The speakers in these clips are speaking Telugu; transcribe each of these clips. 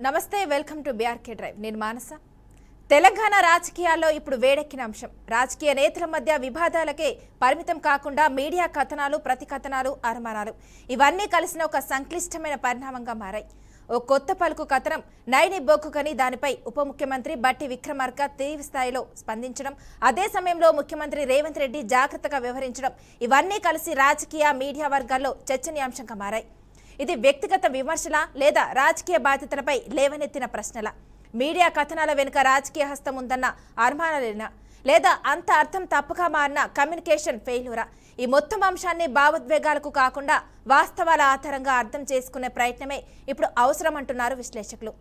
నమస్తే, వెల్కమ్ టు బీఆర్కే డ్రైవ్. నేను మానస. తెలంగాణ రాజకీయాల్లో ఇప్పుడు వేడెక్కిన అంశం రాజకీయ నేతల మధ్య వివాదాలకే పరిమితం కాకుండా మీడియా కథనాలు, ప్రతికథనాలు, అనుమానాలు ఇవన్నీ కలిసిన ఒక సంక్లిష్టమైన పరిణామంగా మారాయి. ఓ కొత్త పలుకు కథనం నైని బొక్కుకని దానిపై ఉప ముఖ్యమంత్రి బట్టి విక్రమార్క తీవ్ర స్థాయిలో స్పందించడం, అదే సమయంలో ముఖ్యమంత్రి రేవంత్ రెడ్డి జాగ్రత్తగా వ్యవహరించడం ఇవన్నీ కలిసి రాజకీయ మీడియా వర్గాల్లో చర్చనీయాంశంగా మారాయి. ఇది వ్యక్తిగత విమర్శల లేదా రాజకీయ బాధ్యతలపై లేవనెత్తిన ప్రశ్నల, మీడియా కథనాల వెనుక రాజకీయ హస్తం ఉందన్న అనుమానాలేనా, లేదా అంత అర్థం తప్పుగా మారిన కమ్యూనికేషన్ ఫెయిల్యూరా? ఈ మొత్తం అంశాన్ని భావోద్వేగాలకు కాకుండా వాస్తవాల ఆధారంగా అర్థం చేసుకునే ప్రయత్నమే ఇప్పుడు అవసరం అంటున్నారు విశ్లేషకులు.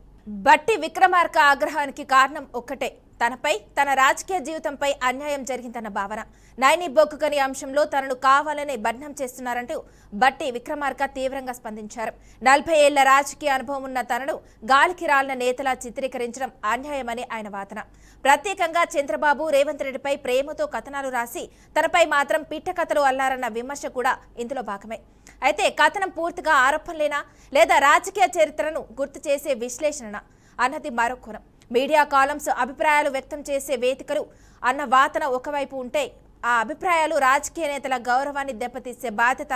బట్టి విక్రమార్క ఆగ్రహానికి కారణం ఒక్కటే, తనపై, తన రాజకీయ జీవితంపై అన్యాయం జరిగిందన్న భావన. నైని బొక్కుకని అంశంలో తనను కావాలని బద్నాం చేస్తున్నారంటూ బట్టి విక్రమార్క తీవ్రంగా స్పందించారు. 40 ఏళ్ల రాజకీయ అనుభవం ఉన్న తనను గాలికి రాలిన నేతలా చిత్రీకరించడం అన్యాయమని ఆయన వాదన. ప్రత్యేకంగా చంద్రబాబు, రేవంత్ రెడ్డిపై ప్రేమతో కథనాలు రాసి తనపై మాత్రం పిట్టకథలు అల్లారన్న విమర్శ కూడా ఇందులో భాగమే. అయితే కథనం పూర్తిగా ఆరోపణలేనా, లేదా రాజకీయ చరిత్రను గుర్తు చేసే విశ్లేషణ అన్నది మరో కోణం. మీడియా కాలమ్స్ అభిప్రాయాలు వ్యక్తం చేసే వేదికలు అన్న వాదన ఒకవైపు ఉంటే, ఆ అభిప్రాయాలు రాజకీయ నేతల గౌరవాన్ని దెబ్బతీసే బాధ్యత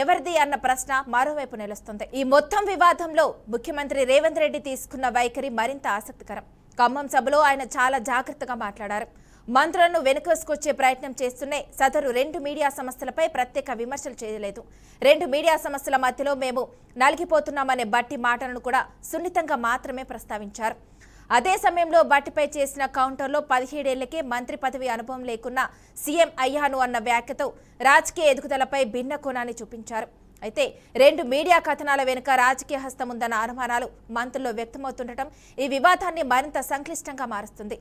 ఎవరిది అన్న ప్రశ్న మరోవైపు నిలుస్తుంది. ఈ మొత్తం వివాదంలో ముఖ్యమంత్రి రేవంత్ రెడ్డి తీసుకున్న వైఖరి మరింత ఆసక్తికరం. ఖమ్మం సభలో ఆయన చాలా జాగ్రత్తగా మాట్లాడారు. మంత్రులను వెనుకేసుకొచ్చే ప్రయత్నం చేస్తూనే సదరు 2 మీడియా సంస్థలపై ప్రత్యేక విమర్శలు చేయలేదు. 2 మీడియా సంస్థల మధ్యలో మేము నలిగిపోతున్నామనే బట్టి మాటలను కూడా సున్నితంగా మాత్రమే ప్రస్తావించారు. అదే సమయంలో బట్టిపై చేసిన కౌంటర్లో 17 ఏళ్లకే మంత్రి పదవి అనుభవం లేకున్నా సీఎం అయ్యాను అన్న వ్యాఖ్యతో రాజకీయ ఎదుగుదలపై భిన్న కోణాన్ని చూపించారు. అయితే 2 మీడియా కథనాల వెనుక రాజకీయ హస్తం ఉందన్న అనుమానాలు మంత్రుల్లో వ్యక్తమవుతుండటం ఈ వివాదాన్ని మరింత సంక్లిష్టంగా మారుస్తుంది.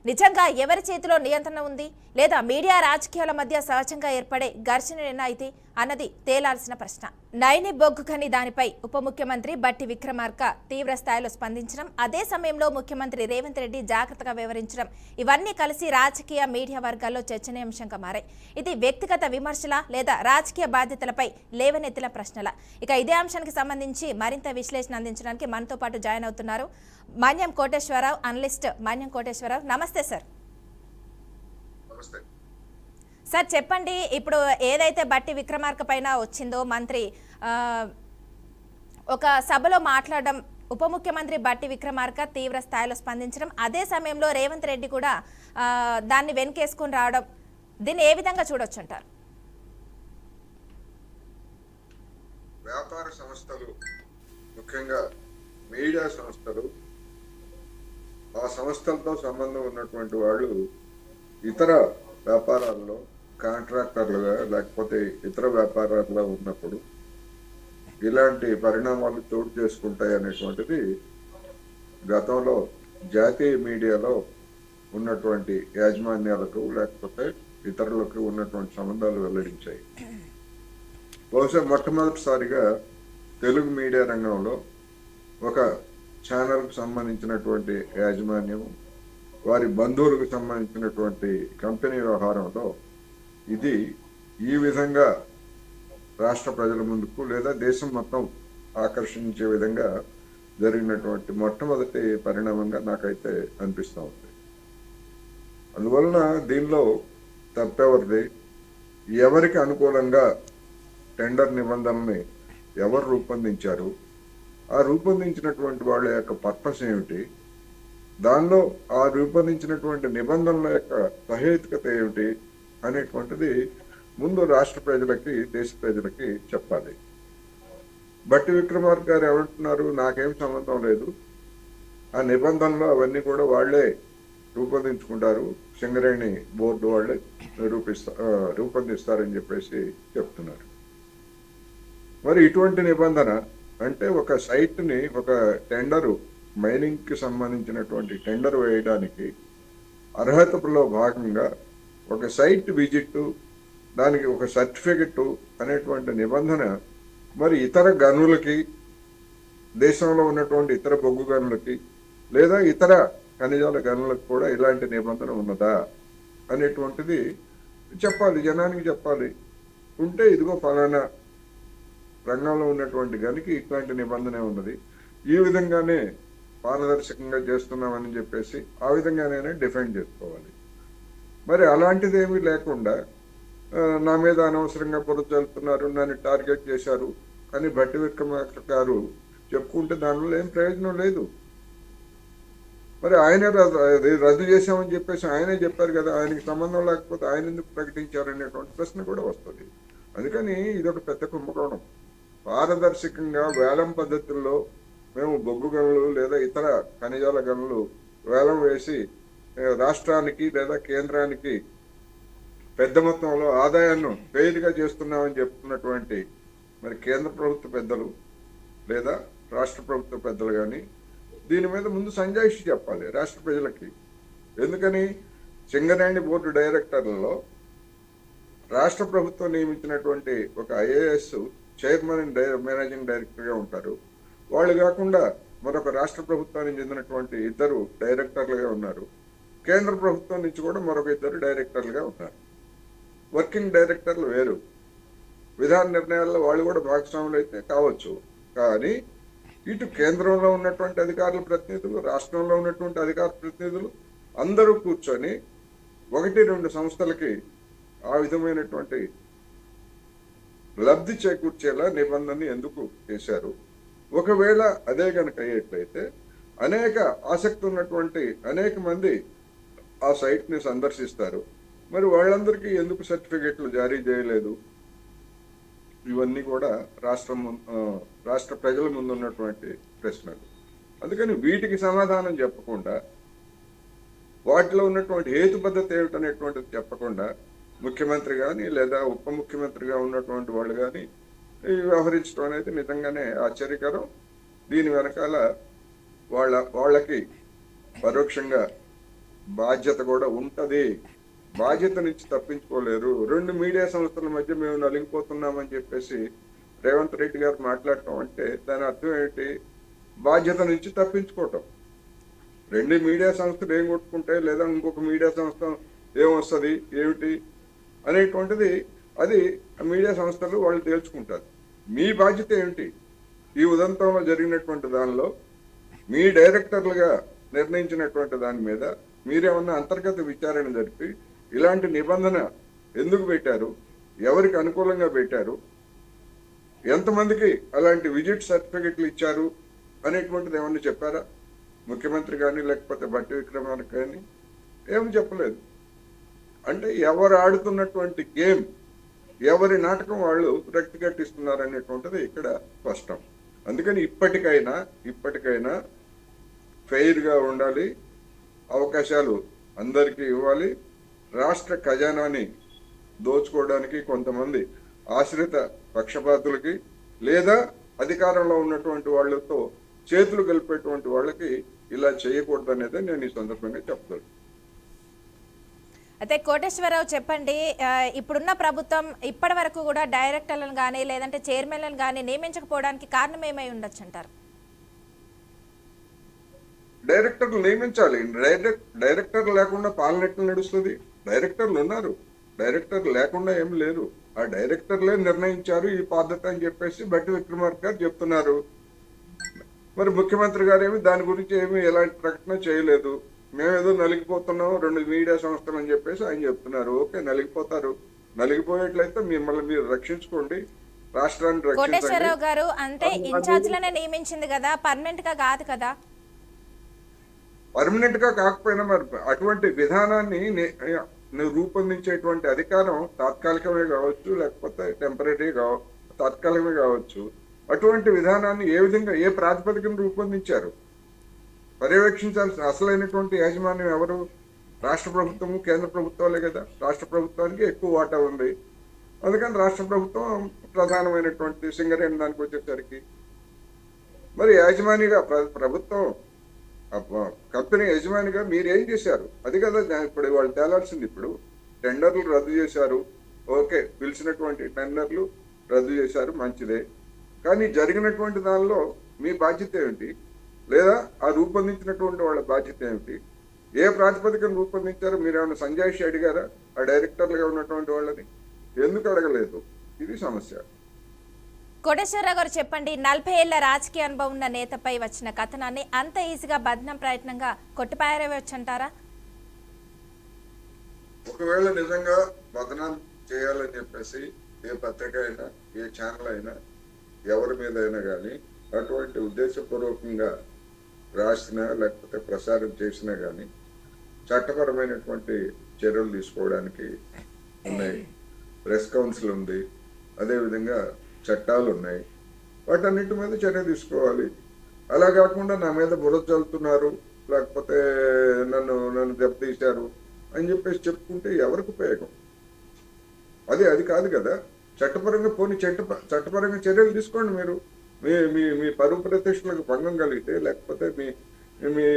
నిజంగా ఎవరి చేతిలో నియంత్రణ ఉంది, లేదా మీడియా రాజకీయాల మధ్య సహజంగా ఏర్పడే ఘర్షణ అయితే అన్నది తేలాల్సిన ప్రశ్న. నైని బొగ్గుకని దానిపై ఉప ముఖ్యమంత్రి బట్టి విక్రమార్క తీవ్ర స్థాయిలో స్పందించడం, అదే సమయంలో ముఖ్యమంత్రి రేవంత్ రెడ్డి జాగ్రత్తగా వ్యవహరించడం ఇవన్నీ కలిసి రాజకీయ మీడియా వర్గాల్లో చర్చనీయాంశంగా మారాయి. ఇది వ్యక్తిగత విమర్శల లేదా రాజకీయ బాధ్యతలపై లేవనెత్తిన ప్రశ్నల. ఇక ఇదే అంశానికి సంబంధించి మరింత విశ్లేషణ అందించడానికి మనతో పాటు జాయిన్ అవుతున్నారు మన్యం కోటేశ్వరరావు, అనలిస్ట్ మన్యం కోటేశ్వరరావు. నమస్తే సార్. సార్ చెప్పండి, ఇప్పుడు ఏదైతే బట్టి విక్రమార్క పైన వచ్చిందో మంత్రి ఒక సభలో మాట్లాడడం, ఉప ముఖ్యమంత్రి బట్టి విక్రమార్క తీవ్ర స్థాయిలో స్పందించడం, అదే సమయంలో రేవంత్ రెడ్డి కూడా దాన్ని వెనుకేసుకొని రావడం, దీన్ని ఏ విధంగా చూడొచ్చు అంటారు? వ్యాపార సంస్థలు, ముఖ్యంగా మీడియా సంస్థలు, ఆ సంస్థలతో సంబంధం ఉన్నటువంటి వాళ్ళు ఇతర వ్యాపారాల్లో కాంట్రాక్టర్లుగా లేకపోతే ఇతర వ్యాపారాల్లో ఉన్నప్పుడు ఇలాంటి పరిణామాలు చోటు చేసుకుంటాయి అనేటువంటిది గతంలో జాతీయ మీడియాలో ఉన్నటువంటి యాజమాన్యాలకు లేకపోతే ఇతరులకు ఉన్నటువంటి సంబంధాలు వెల్లడించాయి. బహుశా మొట్టమొదటిసారిగా తెలుగు మీడియా రంగంలో ఒక ఛానల్కు సంబంధించినటువంటి యాజమాన్యం వారి బంధువులకు సంబంధించినటువంటి కంపెనీ వ్యవహారంలో ఇది ఈ విధంగా రాష్ట్ర ప్రజల ముందుకు లేదా దేశం మొత్తం ఆకర్షించే విధంగా జరిగినటువంటి మొట్టమొదటి పరిణామంగా నాకైతే అనిపిస్తూ ఉంది. అందువలన దీనిలో తప్పెవరిది, ఎవరికి అనుకూలంగా టెండర్ నిబంధనల్ని ఎవరు రూపొందించారు, ఆ రూపొందించినటువంటి వాళ్ళ యొక్క పర్పస్ ఏమిటి, దానిలో ఆ రూపొందించినటువంటి నిబంధనల యొక్క సహేతుకత ఏమిటి అనేటువంటిది ముందు రాష్ట్ర ప్రజలకి, దేశ ప్రజలకి చెప్పాలి. బట్టి విక్రమార్క గారు ఏమంటున్నారు, నాకేం సంబంధం లేదు, ఆ నిబంధనలు అవన్నీ కూడా వాళ్లే రూపొందించుకుంటారు, సింగరేణి బోర్డు వాళ్ళే రూపొందిస్తారని చెప్పేసి చెప్తున్నారు. మరి ఇటువంటి నిబంధన అంటే ఒక సైట్ని, ఒక టెండరు, మైనింగ్కి సంబంధించినటువంటి టెండర్ వేయడానికి అర్హతలో భాగంగా ఒక సైట్ విజిట్, దానికి ఒక సర్టిఫికెట్ అనేటువంటి నిబంధన మరి ఇతర గనులకి, దేశంలో ఉన్నటువంటి ఇతర బొగ్గు గనులకి లేదా ఇతర ఖనిజాల గనులకు కూడా ఇలాంటి నిబంధన ఉన్నదా అనేటువంటిది చెప్పాలి, జనానికి చెప్పాలి. ఉంటే ఇదిగో ఫలానా రంగంలో ఉన్నటువంటి గనికి ఇట్లాంటి నిబంధన ఉన్నది, ఈ విధంగానే పారదర్శకంగా చేస్తున్నామని చెప్పేసి ఆ విధంగానే డిఫెండ్ చేసుకోవాలి. మరి అలాంటిది ఏమీ లేకుండా నా మీద అనవసరంగా బురద చల్లుతున్నారు, నన్ను టార్గెట్ చేశారు అని భట్టి విక్రమార్క గారు చెప్పుకుంటే దానివల్ల ఏం ప్రయోజనం లేదు. మరి ఆయనే రద్దు చేశామని చెప్పేసి ఆయనే చెప్పారు కదా, ఆయనకి సంబంధం లేకపోతే ఆయన ఎందుకు ప్రకటించారు అనేటువంటి ప్రశ్న కూడా వస్తుంది. అందుకని ఇదొక పెద్ద కుంభకోణం. పారదర్శకంగా వేలం పద్ధతుల్లో మేము బొగ్గు గనులు లేదా ఇతర ఖనిజాల గనులు వేలం వేసి రాష్ట్రానికి లేదా కేంద్రానికి పెద్ద మొత్తంలో ఆదాయాన్ని ఫెయిల్గా చేస్తున్నామని చెప్తున్నటువంటి మరి కేంద్ర ప్రభుత్వ పెద్దలు లేదా రాష్ట్ర ప్రభుత్వ పెద్దలు కానీ దీని మీద ముందు సంజాయిషి చెప్పాలి రాష్ట్ర ప్రజలకి. ఎందుకని సింగరేణి బోర్డు డైరెక్టర్లలో రాష్ట్ర ప్రభుత్వం నియమించినటువంటి ఒక ఐఏఎస్ చైర్మన్ అండ్ మేనేజింగ్ డైరెక్టర్గా ఉంటారు. వాళ్ళు కాకుండా మరొక రాష్ట్ర ప్రభుత్వానికి చెందినటువంటి 2 డైరెక్టర్లుగా ఉన్నారు. కేంద్ర ప్రభుత్వం నుంచి కూడా మరొక 2 డైరెక్టర్లుగా ఉన్నారు. వర్కింగ్ డైరెక్టర్లు వేరు. విధాన నిర్ణయాల్లో వాళ్ళు కూడా భాగస్వాములు అయితే కావచ్చు. కానీ ఇటు కేంద్రంలో ఉన్నటువంటి అధికారుల ప్రతినిధులు, రాష్ట్రంలో ఉన్నటువంటి అధికార ప్రతినిధులు అందరూ కూర్చొని 1-2 సంస్థలకి ఆ విధమైనటువంటి లబ్ధి చేకూర్చేలా నిబంధన ఎందుకు చేశారు? ఒకవేళ అదే కనుక అయ్యేట్లయితే అనేక ఆసక్తి ఉన్నటువంటి అనేక మంది ఆ సైట్ని సందర్శిస్తారు. మరి వాళ్ళందరికీ ఎందుకు సర్టిఫికెట్లు జారీ చేయలేదు? ఇవన్నీ కూడా రాష్ట్ర ప్రజల ముందు ఉన్నటువంటి ప్రశ్నలు. అందుకని వీటికి సమాధానం చెప్పకుండా, వాటిలో ఉన్నటువంటి హేతుబద్ధత ఏమిటనేటువంటిది చెప్పకుండా ముఖ్యమంత్రి కానీ లేదా ఉప ముఖ్యమంత్రిగా ఉన్నటువంటి వాళ్ళు కానీ వ్యవహరించడం అనేది నిజంగానే ఆశ్చర్యకరం. దీని వెనకాల వాళ్ళకి పరోక్షంగా బాధ్యత కూడా ఉంటుంది. బాధ్యత నుంచి తప్పించుకోలేరు. 2 మీడియా సంస్థల మధ్య మేము నలిగిపోతున్నామని చెప్పేసి రేవంత్ రెడ్డి గారు మాట్లాడటం అంటే దాని అర్థం ఏంటి? బాధ్యత నుంచి తప్పించుకోవటం. 2 మీడియా సంస్థలు ఏం కొట్టుకుంటాయి లేదా ఇంకొక మీడియా సంస్థ ఏమొస్తుంది ఏమిటి అనేటువంటిది అది మీడియా సంస్థలు వాళ్ళు తేల్చుకుంటారు. మీ బాధ్యత ఏమిటి? ఈ ఉదంతంలో జరిగినటువంటి దానిలో మీ డైరెక్టర్లుగా నిర్ణయించినటువంటి దాని మీద మీరేమన్నా అంతర్గత విచారణ జరిపి ఇలాంటి నిబంధన ఎందుకు పెట్టారు, ఎవరికి అనుకూలంగా పెట్టారు, ఎంతమందికి అలాంటి విజిట్ సర్టిఫికెట్లు ఇచ్చారు అనేటువంటిది ఏమన్నా చెప్పారా? ముఖ్యమంత్రి కానీ లేకపోతే భట్టి విక్రమార్క కానీ ఏమి చెప్పలేదు. అంటే ఎవరు ఆడుతున్నటువంటి గేమ్, ఎవరి నాటకం వాళ్ళు రక్తి కట్టిస్తున్నారు అనేటువంటిది ఇక్కడ స్పష్టం. అందుకని ఇప్పటికైనా ఫెయిర్గా ఉండాలి, అవకాశాలు అందరికీ ఇవ్వాలి. రాష్ట్ర ఖజానాని దోచుకోవడానికి కొంతమంది ఆశ్రిత పక్షపాతులకి లేదా అధికారంలో ఉన్నటువంటి వాళ్ళతో చేతులు కలిపేటువంటి వాళ్ళకి ఇలా చేయకూడదు అనేది నేను ఈ సందర్భంగా చెప్తాను. అయితే కోటేశ్వరరావు చెప్పండి, ఇప్పుడున్న ప్రభుత్వం ఇప్పటి వరకు కూడా డైరెక్టర్లను కానీ లేదంటే చైర్మన్లను కానీ నియమించకపోవడానికి కారణం ఏమై ఉండొచ్చు అంటారు? డైరెక్టర్లు నియమించాలి. డైరెక్టర్ లేకుండా పాలన ఎట్లా నడుస్తుంది? డైరెక్టర్లు ఉన్నారు, డైరెక్టర్ లేకుండా ఏం లేరు. ఆ డైరెక్టర్లే నిర్ణయించారు ఈ పద్ధతి అని చెప్పేసి భట్టి విక్రమార్క గారు చెప్తున్నారు. మరి ముఖ్యమంత్రి గారు ఏమి దాని గురించి ఏమి ఎలాంటి ప్రకటన చేయలేదు. మేమేదో నలిగిపోతున్నాం 2 మీడియా సంస్థలు అని చెప్పేసి ఆయన చెప్తున్నారు. ఓకే, నలిగిపోతారు. నలిగిపోయేట్లయితే మిమ్మల్ని మీరు రక్షించుకోండి, రాష్ట్రాన్ని రక్షించండి. కోటేశ్వరరావు గారు అంటే ఇన్ఛార్జ్లనే నియమించింది కదా, పర్మనెంట్ గా కాదు కదా. పర్మనెంట్ గా కాకపోయినా మరి అటువంటి విధానాన్ని రూపొందించేటువంటి అధికారం తాత్కాలికమే కావచ్చు, లేకపోతే తాత్కాలికమే కావచ్చు. అటువంటి విధానాన్ని ఏ విధంగా ఏ ప్రాతిపదికన రూపొందించారు? పర్యవేక్షించాల్సిన అసలైనటువంటి యాజమాన్యం ఎవరు? రాష్ట్ర ప్రభుత్వము కేంద్ర ప్రభుత్వాలే కదా. రాష్ట్ర ప్రభుత్వానికి ఎక్కువ వాటా ఉంది. అందుకని రాష్ట్ర ప్రభుత్వం ప్రధానమైనటువంటి సింగరేణి దానికి వచ్చేసరికి మరి యాజమానిగా ప్రభుత్వం కంపెనీ యజమానిగా మీరేం చేశారు? అది కదా ఇప్పుడు వాళ్ళు తేలాల్సింది. ఇప్పుడు టెండర్లు రద్దు చేశారు, ఓకే, పిలిచినటువంటి టెండర్లు రద్దు చేశారు, మంచిదే. కానీ జరిగినటువంటి దానిలో మీ బాధ్యత ఏమిటి? లేదా ఆ రూపొందించినటువంటి వాళ్ళ బాధ్యత ఏమిటి? ఏ ప్రాతిపదికను రూపొందించారో మీరు ఏమైనా సంజాయిషి అడిగారా? ఆ డైరెక్టర్లుగా ఉన్నటువంటి వాళ్ళని ఎందుకు అడగలేదు? ఇది సమస్య. కోటేశ్వరరావు గారు చెప్పండి, 40 ఏళ్ల రాజకీయ అనుభవం ఉన్న నేతపై వచ్చిన కథనాన్ని అంత ఈజీగా బదనం ప్రయత్నంగా కొట్టిపారేయవచ్చంటారా? ఒకవేళ నిజంగా బదనాం చేయాలని చెప్పేసి ఏ పత్రిక అయినా ఏ ఛానల్ అయినా ఎవరి మీద అయినా కానీ అటువంటి ఉద్దేశపూర్వకంగా రాసినా లేకపోతే ప్రసారం చేసినా కానీ చట్టపరమైనటువంటి చర్యలు తీసుకోవడానికి ఉన్నాయి. ప్రెస్ కౌన్సిల్ ఉంది, అదేవిధంగా చట్టాలు ఉన్నాయి. వాటన్నిటి మీద చర్య తీసుకోవాలి. అలా కాకుండా నా మీద బురద చల్లుతున్నారు, లేకపోతే నన్ను దెబ్బతీశారు అని చెప్పేసి చెప్పుకుంటే ఎవరికి ఉపయోగం? అది కాదు కదా. చట్టపరంగా చట్టపరంగా చర్యలు తీసుకోండి. మీరు మీ మీ మీ పరువు ప్రతిష్టలకు భంగం కలిగితే, లేకపోతే మీ మీ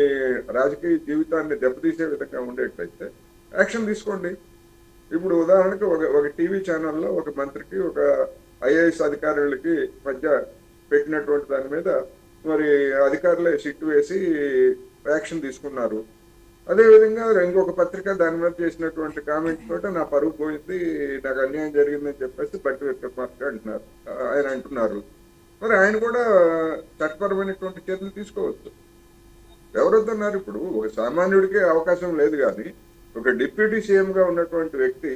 రాజకీయ జీవితాన్ని దెబ్బతీసే విధంగా ఉండేట్లయితే యాక్షన్ తీసుకోండి. ఇప్పుడు ఉదాహరణకు ఒక టీవీ ఛానల్లో ఒక మంత్రికి ఒక ఐఏఎస్ అధికారులకి మధ్య పెట్టినటువంటి దాని మీద మరి అధికారులే సిట్టు వేసి యాక్షన్ తీసుకున్నారు. అదేవిధంగా ఇంకొక పత్రిక దాని మీద చేసినటువంటి కామెంట్ తోట నా పరువు పోయింది, నాకు అన్యాయం జరిగిందని చెప్పేసి బట్టి విక్రమార్క ఆయన అంటున్నారు. మరి ఆయన కూడా చట్టపరమైనటువంటి చర్యలు తీసుకోవచ్చు. ఎవరొద్దన్నారు? ఇప్పుడు ఒక సామాన్యుడికే అవకాశం లేదు, కానీ ఒక డిప్యూటీ సీఎంగా ఉన్నటువంటి వ్యక్తి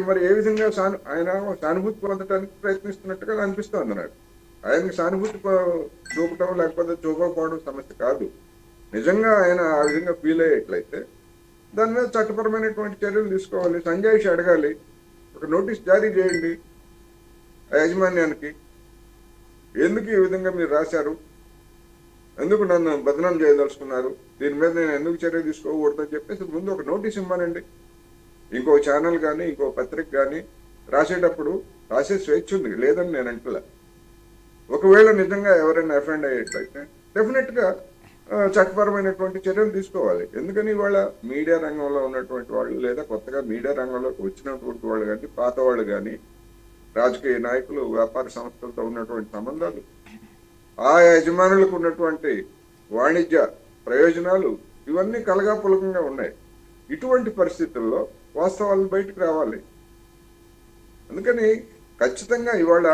మరి ఏ విధంగా ఆయన సానుభూతి పొందడానికి ప్రయత్నిస్తున్నట్టుగా అనిపిస్తోంది నాకు. ఆయనకి సానుభూతి చూపటం లేకపోతే చూపకపోవడం సమస్య కాదు. నిజంగా ఆయన ఆ విధంగా ఫీల్ అయ్యేట్లయితే దాని మీద చట్టపరమైనటువంటి చర్యలు తీసుకోవాలి. సంజయ్ అడగాలి, ఒక నోటీస్ జారీ చేయండి యాజమాన్యానికి. ఎందుకు ఈ విధంగా మీరు రాశారు, ఎందుకు నన్ను బదనాం చేయదలుచుకున్నారు, దీని మీద నేను ఎందుకు చర్య తీసుకోకూడదని చెప్పేసి ముందు ఒక నోటీస్ ఇవ్వనండి. ఇంకో ఛానల్ కానీ ఇంకో పత్రిక కానీ రాసేటప్పుడు రాసే స్వేచ్ఛ ఉంది, లేదని నేను అంటున్నా. ఒకవేళ నిజంగా ఎవరైనా అఫెండ్ అయ్యేట్లయితే డెఫినెట్గా చట్టపరమైనటువంటి చర్యలు తీసుకోవాలి. ఎందుకని ఇవాళ మీడియా రంగంలో ఉన్నటువంటి వాళ్ళు, లేదా కొత్తగా మీడియా రంగంలోకి వచ్చినటువంటి వాళ్ళు కానీ, పాత వాళ్ళు కానీ, రాజకీయ నాయకులు, వ్యాపార సంస్థలతో ఉన్నటువంటి సంబంధాలు, ఆ యజమానులకు ఉన్నటువంటి వాణిజ్య ప్రయోజనాలు, ఇవన్నీ కలగాపులకంగా ఉన్నాయి. ఇటువంటి పరిస్థితుల్లో వాస్తవాలు బయటకు రావాలి. అందుకని ఖచ్చితంగా ఇవాళ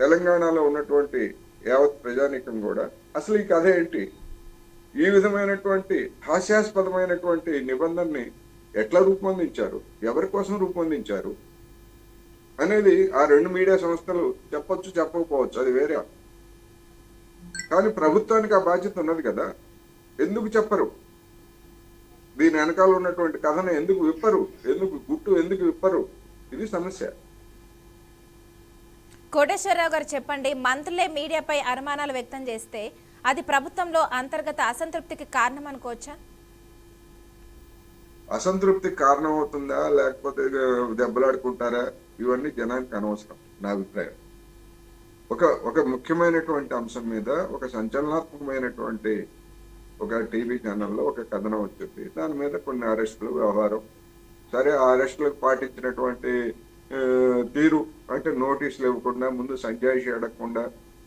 తెలంగాణలో ఉన్నటువంటి యావత్ ప్రజానీకం కూడా అసలు ఈ కథ ఏంటి, ఈ విధమైనటువంటి హాస్యాస్పదమైనటువంటి నిబంధనని ఎట్లా రూపొందించారు, ఎవరి కోసం రూపొందించారు అనేది ఆ రెండు మీడియా సంస్థలు చెప్పొచ్చు, చెప్పకపోవచ్చు, అది వేరే. కానీ ప్రభుత్వానికి ఆ బాధ్యత ఉన్నది కదా. ఎందుకు చెప్పరు? దీని వెనకాల ఉన్నటువంటి కథను ఎందుకు విప్పరు? ఎందుకు విప్పరు? ఇది సమస్య. కోటేశ్వరరావు గారు చెప్పండి, మంత్రులే మీడియాపై అనుమానాలు వ్యక్తం చేస్తే అది ప్రభుత్వంలో అంతర్గత అసంతృప్తికి కారణం అనుకోవచ్చా? అసంతృప్తికి కారణం అవుతుందా, లేకపోతే దెబ్బలాడుకుంటారా, ఇవన్నీ జనానికి అనవసరం నా అభిప్రాయం. ఒక ముఖ్యమైనటువంటి అంశం మీద ఒక సంచలనాత్మకమైనటువంటి ఒక టీవీ ఛానల్లో ఒక కథనం వచ్చింది. దాని మీద కొన్ని అరెస్టులు, వ్యవహారం. సరే, ఆ అరెస్టులకు పాటించినటువంటి తీరు అంటే నోటీసులు ఇవ్వకుండా, ముందు సంజాయిషి అడగకుండా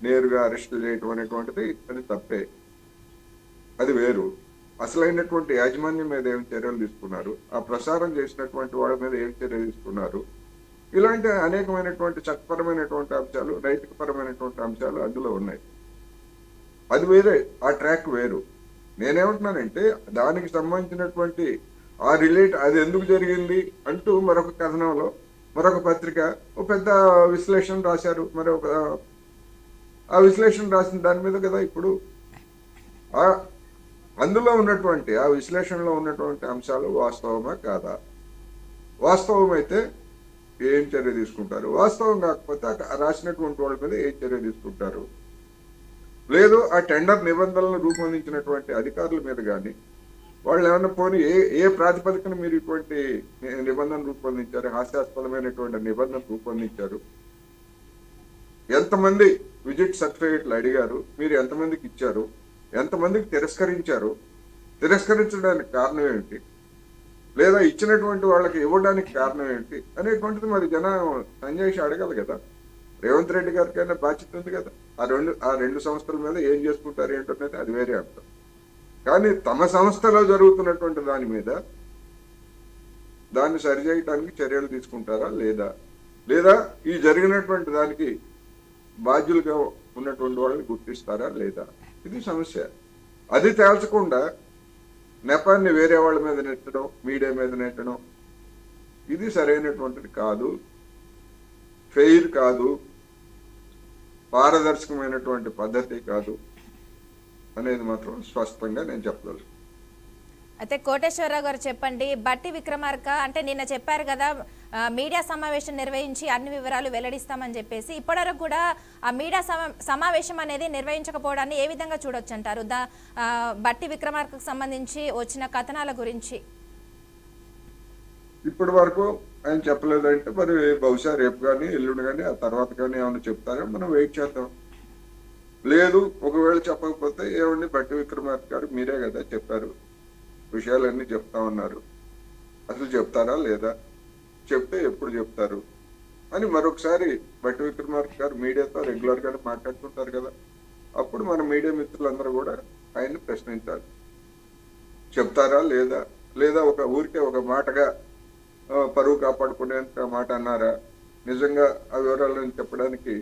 నేరుగా అరెస్టులు చేయటం అనేటువంటిది అది తప్పే. అది వేరు. అసలైనటువంటి యాజమాన్యం మీద ఏం చర్యలు తీసుకున్నారు, ఆ ప్రసారం చేసినటువంటి వాళ్ళ మీద ఏం చర్యలు తీసుకున్నారు, ఇలాంటి అనేకమైనటువంటి చట్టపరమైనటువంటి అంశాలు, నైతికపరమైనటువంటి అంశాలు అందులో ఉన్నాయి. అది వేరే, ఆ ట్రాక్ వేరు. నేనేమంటున్నానంటే దానికి సంబంధించినటువంటి అది ఎందుకు జరిగింది అంటూ మరొక కథనంలో మరొక పత్రిక ఒక పెద్ద విశ్లేషణ రాశారు. ఆ విశ్లేషణ రాసిన దాని మీద కదా ఇప్పుడు అందులో ఉన్నటువంటి ఆ విశ్లేషణలో ఉన్నటువంటి అంశాలు వాస్తవమా కాదా? వాస్తవం అయితే ఏం చర్య తీసుకుంటారు, వాస్తవం కాకపోతే రాసినటువంటి వాళ్ళ మీద ఏం చర్య తీసుకుంటారు? లేదు, ఆ టెండర్ నిబంధనలను రూపొందించినటువంటి అధికారుల మీద కానీ వాళ్ళు ఏమన్నా పోనీ ఏ ప్రాతిపదికన మీరు ఇటువంటి నిబంధన రూపొందించారు, హాస్యాస్పదమైనటువంటి నిబంధన రూపొందించారు, ఎంతమంది విజిట్ సర్టిఫికేట్లు అడిగారు, మీరు ఎంతమందికి ఇచ్చారు, ఎంతమందికి తిరస్కరించారు, తిరస్కరించడానికి కారణం ఏమిటి, లేదా ఇచ్చినటువంటి వాళ్ళకి ఇవ్వడానికి కారణం ఏంటి అనేటువంటిది మరి సంజయ్ అడగాలి కదా. రేవంత్ రెడ్డి గారికైనా బాధ్యత ఉంది కదా. ఆ రెండు సంస్థల మీద ఏం చేసుకుంటారు ఏంటనేది అది వేరే అంశం. కానీ తమ సంస్థలో జరుగుతున్నటువంటి దాని మీద దాన్ని సరిచేయటానికి చర్యలు తీసుకుంటారా లేదా ఈ జరిగినటువంటి దానికి బాధ్యులుగా ఉన్నటువంటి వాళ్ళని గుర్తిస్తారా లేదా, ఇది సమస్య. అది తేల్చకుండా నెపాన్ని వేరే వాళ్ళ మీద నెట్టడం, మీడియా మీద నెట్టడం, ఇది సరైనటువంటిది కాదు, ఫెయిర్ కాదు, పారదర్శకమైనటువంటి పద్ధతి కాదు అనేది మాత్రం స్పష్టంగా నేను చెప్పగలను. అయితే కోటేశ్వరరావు గారు చెప్పండి, బట్టి విక్రమార్క అంటే నిన్న చెప్పారు కదా మీడియా సమావేశం నిర్వహించి అన్ని వివరాలు వెల్లడిస్తామని చెప్పేసి, ఇప్పటివరకు కూడా ఆ మీడియా సమావేశం అనేది నిర్వహించకపోవడాన్ని ఏ విధంగా చూడొచ్చు అంటారు? బట్టి విక్రమార్కకు సంబంధించి వచ్చిన కథనాల గురించి ఇప్పటి వరకు ఆయన చెప్పలేదంటే మరి బహుశా రేపు కానీ ఎల్లుండి కానీ ఆ తర్వాత కానీ ఏమైనా చెప్తారో మనం వెయిట్ చేద్దాం. లేదు ఒకవేళ చెప్పకపోతే ఏమండి బట్టి విక్రమార్క గారు మీరే కదా చెప్పారు, విషయాలన్నీ చెప్తా ఉన్నారు, అసలు చెప్తారా లేదా, చెప్తే ఎప్పుడు చెప్తారు అని మరొకసారి బట్టి విక్రమార్క గారు మీడియాతో రెగ్యులర్గానే మాట్లాడుతుంటారు కదా, అప్పుడు మన మీడియా మిత్రులందరూ కూడా ఆయన్ని ప్రశ్నించాలి. చెప్తారా లేదా, లేదా ఒక ఊరికే ఒక మాటగా పరువు కాపాడుకునేంత మాట అన్నారా, నిజంగా ఆ వివరాలను చెప్పడానికి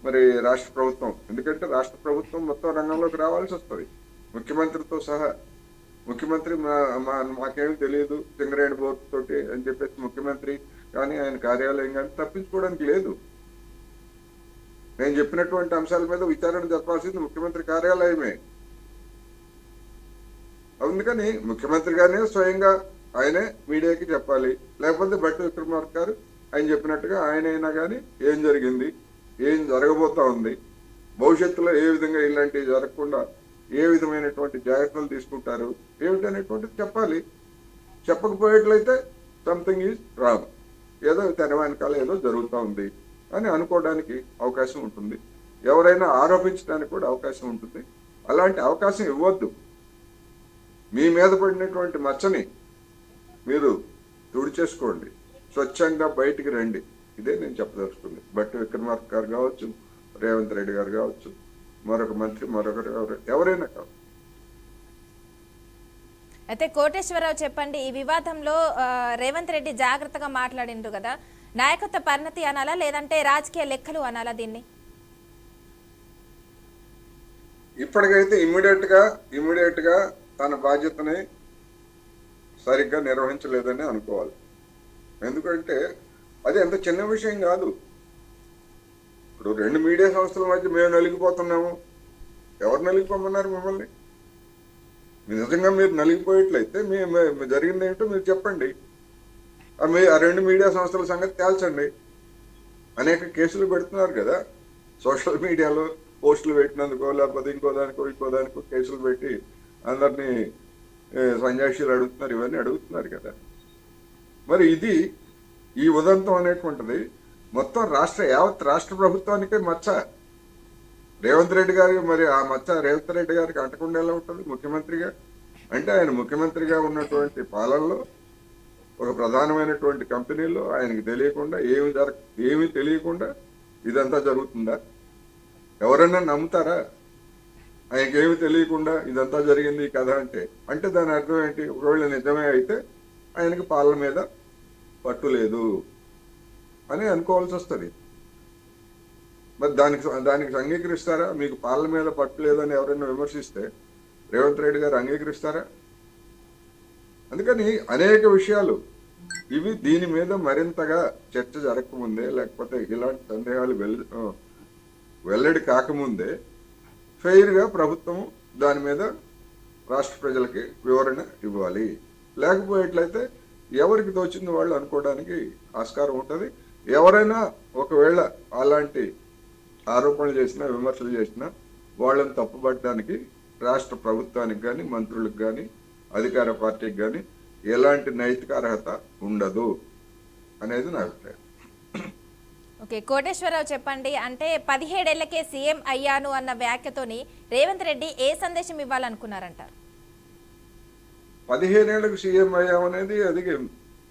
మరి రాష్ట్ర ప్రభుత్వం, ఎందుకంటే రాష్ట్ర ప్రభుత్వం మొత్తం రంగంలోకి రావాల్సి వస్తుంది ముఖ్యమంత్రితో సహా. ముఖ్యమంత్రి మాకేమీ తెలియదు సింగరేణి బోర్డు తోటి అని చెప్పేసి ముఖ్యమంత్రి కానీ ఆయన కార్యాలయం కానీ తప్పించుకోవడానికి లేదు. నేను చెప్పినటువంటి అంశాల మీద విచారణ జరపాల్సింది ముఖ్యమంత్రి కార్యాలయమే. అందుకని ముఖ్యమంత్రి గానే స్వయంగా ఆయనే మీడియాకి చెప్పాలి, లేకపోతే బట్టి విక్రమార్క గారు ఆయన చెప్పినట్టుగా ఆయన అయినా కానీ ఏం జరిగింది, ఏం జరగబోతా ఉంది, భవిష్యత్తులో ఏ విధంగా ఇలాంటివి జరగకుండా ఏ విధమైనటువంటి జాగ్రత్తలు తీసుకుంటారు ఏమిటనేటువంటిది చెప్పాలి. చెప్పకపోయేట్లయితే సంథింగ్ ఈజ్ రాంగ్, ఏదో తెర వెనకాల ఏదో జరుగుతూ ఉంది అని అనుకోవడానికి అవకాశం ఉంటుంది, ఎవరైనా ఆరోపించడానికి కూడా అవకాశం ఉంటుంది. అలాంటి అవకాశం ఇవ్వద్దు. మీ మీద పడినటువంటి మచ్చని మీరు తుడిచేసుకోండి, స్వచ్ఛంగా బయటికి రండి, ఇదే నేను చెప్పదలుచుకుంది. బట్టి విక్రమార్క గారు కావచ్చు, రేవంత్ రెడ్డి గారు కావచ్చు, మరొక మంత్రి మరొకరు ఎవరైనా కావచ్చు. అయితే కోటేశ్వరరావు చెప్పండి, ఈ వివాదంలో రేవంత్ రెడ్డి జాగ్రత్తగా మాట్లాడిండ్రు కదా, నాయకత్వ పరిణతి అనాలా లేదంటే రాజకీయ లెక్కలు అనాలా దీన్ని? ఇప్పటికైతే ఇమ్మీడియట్ గా తన బాధ్యతని సరిగ్గా నిర్వహించలేదని అనుకోవాలి. ఎందుకంటే అది అంత చిన్న విషయం కాదు. ఇప్పుడు రెండు మీడియా సంస్థల మధ్య మేము నలిగిపోతున్నాము, ఎవరు నలిగిపోమన్నారు మిమ్మల్ని? నిజంగా మీరు నలిగిపోయేట్లయితే జరిగింది ఏమిటో మీరు చెప్పండి, ఆ రెండు మీడియా సంస్థల సంగతి తేల్చండి. అనేక కేసులు పెడుతున్నారు కదా సోషల్ మీడియాలో, పోస్టులు పెట్టినందుకో లేకపోతే ఇంకో దానికో కేసులు పెట్టి అందరినీ సంజాషీలు అడుగుతున్నారు, ఇవన్నీ అడుగుతున్నారు కదా. మరి ఇది ఈ ఉదంతం అనేటువంటిది మొత్తం యావత్ రాష్ట్ర ప్రభుత్వానికే మచ్చ. రేవంత్ రెడ్డి గారికి మరి ఆ మచ్చ రేవంత్ రెడ్డి గారికి అంటకుండా ఎలా ఉంటుంది ముఖ్యమంత్రిగా? అంటే ఆయన ముఖ్యమంత్రిగా ఉన్నటువంటి పాలనలో ఒక ప్రధానమైనటువంటి కంపెనీలో ఆయనకి తెలియకుండా ఏమీ తెలియకుండా ఇదంతా జరుగుతుందా? ఎవరన్నా నమ్ముతారా? ఆయనకి ఏమి తెలియకుండా ఇదంతా జరిగింది ఈ కథ అంటే దాని అర్థం ఏంటి? ఒకవేళ నిజమే అయితే ఆయనకి పాలన మీద పట్టు లేదు అని అనుకోవాల్సి వస్తుంది. మరి దానికి అంగీకరిస్తారా? మీకు పాలన మీద పట్టు లేదని ఎవరైనా విమర్శిస్తే రేవంత్ రెడ్డి గారు అంగీకరిస్తారా? అందుకని అనేక విషయాలు ఇవి దీని మీద మరింతగా చర్చ జరగకముందే, లేకపోతే ఇలాంటి సందేహాలు వెల్లడి కాకముందే ఫెయిర్గా ప్రభుత్వం దాని మీద రాష్ట్ర ప్రజలకి వివరణ ఇవ్వాలి. లేకపోయేట్లయితే ఎవరికి తోచింది వాళ్ళు అనుకోవడానికి ఆస్కారం ఉంటుంది. ఎవరైనా ఒకవేళ అలాంటి ఆరోపణలు చేసినా విమర్శలు చేసినా వాళ్ళని తప్పుపట్టడానికి రాష్ట్ర ప్రభుత్వానికి కానీ మంత్రులకు కానీ అధికార పార్టీకి కానీ ఎలాంటి నైతిక అర్హత ఉండదు అనేది నా అభిప్రాయం. ఓకే, కోటేశ్వరరావు చెప్పండి, అంటే 17 ఏళ్లకే సీఎం అయ్యాను అన్న వ్యాఖ్యతోని రేవంత్ రెడ్డి ఏ సందేశం ఇవ్వాలనుకున్నారంటారు? 15 ఏళ్లకు సీఎం అయ్యామనేది అది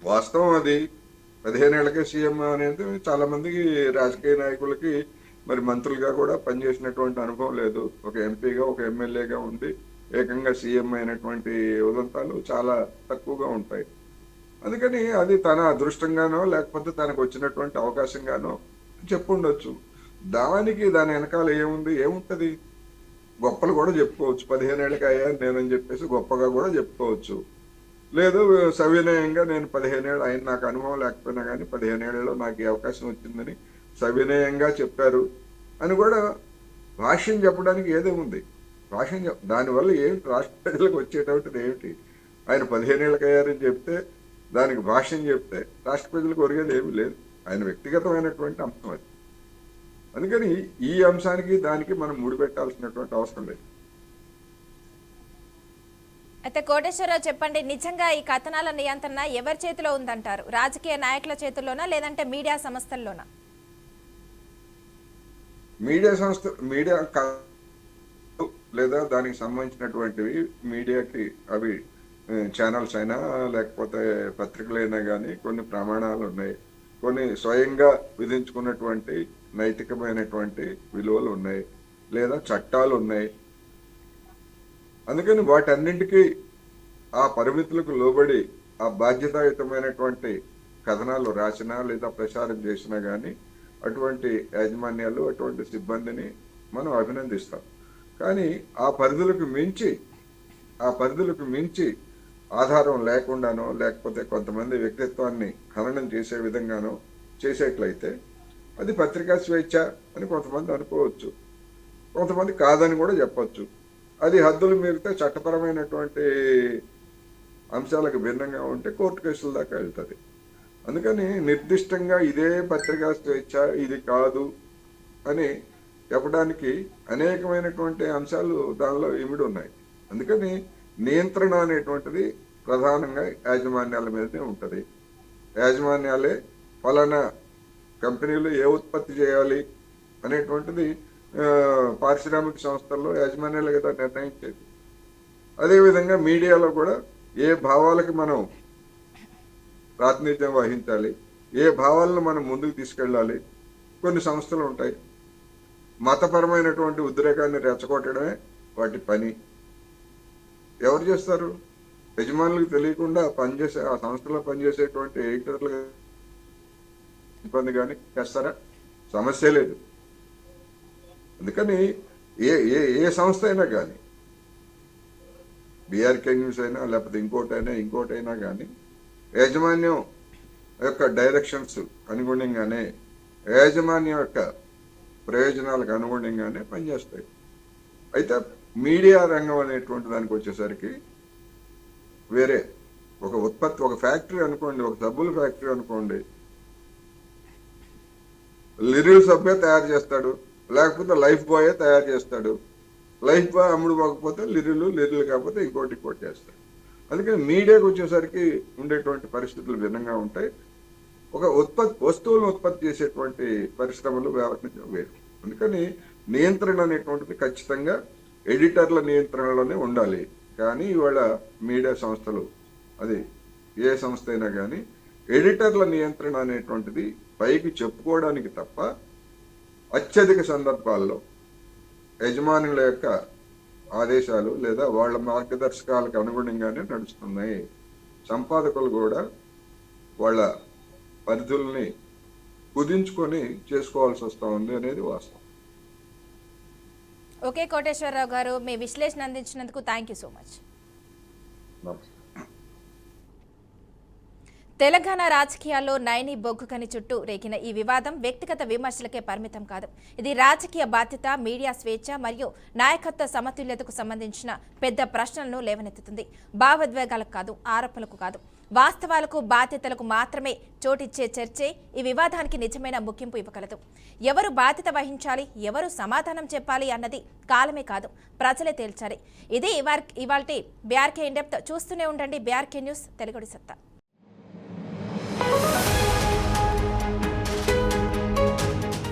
వాస్తవం. అది 15 ఏళ్లకే సీఎం అనేది చాలా మందికి రాజకీయ నాయకులకి మరి మంత్రులుగా కూడా పనిచేసినటువంటి అనుభవం లేదు. ఒక ఎంపీగా ఒక ఎమ్మెల్యేగా ఉండి ఏకంగా సీఎం అయినటువంటి ఉదంతాలు చాలా తక్కువగా ఉంటాయి. అందుకని అది తన అదృష్టంగానో లేకపోతే తనకు వచ్చినటువంటి అవకాశంగానో చెప్పుండొచ్చు. దానికి దాని వెనకాల ఏముంటది? గొప్పలు కూడా చెప్పుకోవచ్చు. 15 ఏళ్ళకి అయ్యాను నేనని చెప్పేసి గొప్పగా కూడా చెప్పుకోవచ్చు. లేదు సవినయంగా నేను 15 ఏళ్ళు ఆయన నాకు అనుభవం లేకపోయినా కానీ 15 ఏళ్లలో నాకు ఈ అవకాశం వచ్చిందని సవినయంగా చెప్పారు అని కూడా భాష్యం చెప్పడానికి ఏదేముంది? దానివల్ల ఏమిటి రాష్ట్ర ప్రజలకు వచ్చేటటువంటిది ఏమిటి? ఆయన 15 ఏళ్ళకి అయ్యారని చెప్తే దానికి భాష్యం చెప్తే రాష్ట్ర ప్రజలకు ఒరిగేది ఏమీ లేదు. ఆయన వ్యక్తిగతమైనటువంటి అంశం అది. అందుకని ఈ అంశానికి దానికి మనం ముడిపెట్టాల్సినటువంటి అవసరం లేదు. అయితే కోటేశ్వరరావు చెప్పండి, నిజంగా ఈ కథనాల నియంత్రణ ఎవరి చేతిలో ఉందంటారు? రాజకీయ నాయకుల చేతుల్లోనా లేదంటే మీడియా సంస్థల్లోనా? మీడియా లేదా దానికి సంబంధించినటువంటివి మీడియాకి అవి ఛానల్స్ అయినా లేకపోతే పత్రికలైనా కానీ కొన్ని ప్రమాణాలు ఉన్నాయి, కొన్ని స్వయంగా విధించుకున్నటువంటి నైతికమైనటువంటి విలువలు ఉన్నాయి, లేదా చట్టాలు ఉన్నాయి. అందుకని వాటన్నింటికీ ఆ పరిమితులకు లోబడి ఆ బాధ్యతాయుతమైనటువంటి కథనాలు రాసినా లేదా ప్రచారం చేసినా కానీ అటువంటి యాజమాన్యాలు అటువంటి సిబ్బందిని మనం అభినందిస్తాం. కానీ ఆ పరిధులకు మించి ఆధారం లేకుండానో లేకపోతే కొంతమంది వ్యక్తిత్వాన్ని హననం చేసే విధంగానో చేసేట్లయితే అది పత్రికా స్వేచ్ఛ అని కొంతమంది అనుకోవచ్చు, కొంతమంది కాదని కూడా చెప్పచ్చు. అది హద్దులు మీరితే చట్టపరమైనటువంటి అంశాలకు భిన్నంగా ఉంటే కోర్టు కేసుల దాకా వెళ్తుంది. అందుకని నిర్దిష్టంగా ఇదే పత్రికా స్వేచ్ఛ ఇది కాదు అని చెప్పడానికి అనేకమైనటువంటి అంశాలు దానిలో ఇమిడి ఉన్నాయి. అందుకని నియంత్రణ అనేటువంటిది ప్రధానంగా యాజమాన్యాల మీదనే ఉంటుంది. యాజమాన్యాలే ఫలానా కంపెనీలు ఏ ఉత్పత్తి చేయాలి అనేటువంటిది పారిశ్రామిక సంస్థల్లో యాజమాన్యాలు కదా నిర్ణయించేది. అదేవిధంగా మీడియాలో కూడా ఏ భావాలకి మనం ప్రాతినిధ్యం వహించాలి, ఏ భావాలను మనం ముందుకు తీసుకెళ్ళాలి కొన్ని సంస్థలు ఉంటాయి. మతపరమైనటువంటి ఉద్రేకాన్ని రెచ్చగొట్టడమే వాటి పని. ఎవరు చేస్తారు? యజమానులకు తెలియకుండా పనిచేసే ఆ సంస్థలో పనిచేసేటువంటి ఎడిటర్లు ఇబ్బంది కానీ చేస్తారా? సమస్య లేదు. అందుకని ఏ ఏ ఏ సంస్థ అయినా కానీ, బీఆర్కే న్యూస్ అయినా లేకపోతే ఇంకోటైనా కానీ యాజమాన్యం యొక్క డైరెక్షన్స్ అనుగుణంగానే యాజమాన్యం యొక్క ప్రయోజనాలకు అనుగుణంగానే పనిచేస్తాయి. అయితే మీడియా రంగం అనేటువంటి దానికి వచ్చేసరికి వేరే ఒక ఫ్యాక్టరీ అనుకోండి, ఒక సబ్బుల ఫ్యాక్టరీ అనుకోండి, లిరిల్ సబ్బే తయారు చేస్తాడు, లేకపోతే లైఫ్ బాయే తయారు చేస్తాడు. లైఫ్ బాయ్ అమ్ముడు పోకపోతే లిరిల్ కాకపోతే ఇంకోటి చేస్తాడు. అందుకని మీడియాకు వచ్చేసరికి ఉండేటువంటి పరిస్థితులు భిన్నంగా ఉంటాయి. ఒక వస్తువులను ఉత్పత్తి చేసేటువంటి పరిశ్రమలు వ్యవహరించడం వేరు. అందుకని నియంత్రణ అనేటువంటిది ఖచ్చితంగా ఎడిటర్ల నియంత్రణలోనే ఉండాలి. కానీ ఇవాళ మీడియా సంస్థలు, అది ఏ సంస్థ అయినా కానీ ఎడిటర్ల నియంత్రణ అనేటువంటిది పైకి చెప్పుకోవడానికి తప్ప అత్యధిక సందర్భాల్లో యజమానుల యొక్క ఆదేశాలు లేదా వాళ్ళ మార్గదర్శకాలకు అనుగుణంగానే నడుస్తున్నాయి. సంపాదకులు కూడా వాళ్ళ పరిధుల్ని కుదించుకొని చేసుకోవాల్సి వస్తూ ఉంది అనేది వాస్తవం. ఓకే కోటేశ్వరరావు గారు, మీ విశ్లేషణ అందించినందుకు థ్యాంక్ యూ సో మచ్. నమస్తే. తెలంగాణ రాజకీయాల్లో నైని బొగ్గుకని చుట్టూ రేగిన ఈ వివాదం వ్యక్తిగత విమర్శలకే పరిమితం కాదు. ఇది రాజకీయ బాధ్యత, మీడియా స్వేచ్ఛ మరియు నాయకత్వ సమతుల్యతకు సంబంధించిన పెద్ద ప్రశ్నలను లేవనెత్తుతుంది. భావోద్వేగాలకు కాదు, ఆరోపణలకు కాదు, వాస్తవాలకు బాధ్యతలకు మాత్రమే చోటిచ్చే చర్చే ఈ వివాదానికి నిజమైన ముగింపు ఇవ్వగలదు. ఎవరు బాధ్యత వహించాలి, ఎవరు సమాధానం చెప్పాలి అన్నది కాలమే కాదు, ప్రజలే తేల్చాలి. ఇది ఇవాల్టి బీఆర్కే ఇన్ డెప్త్. చూస్తూనే ఉండండి బీఆర్కే న్యూస్, తెలుగుడి సత్తా.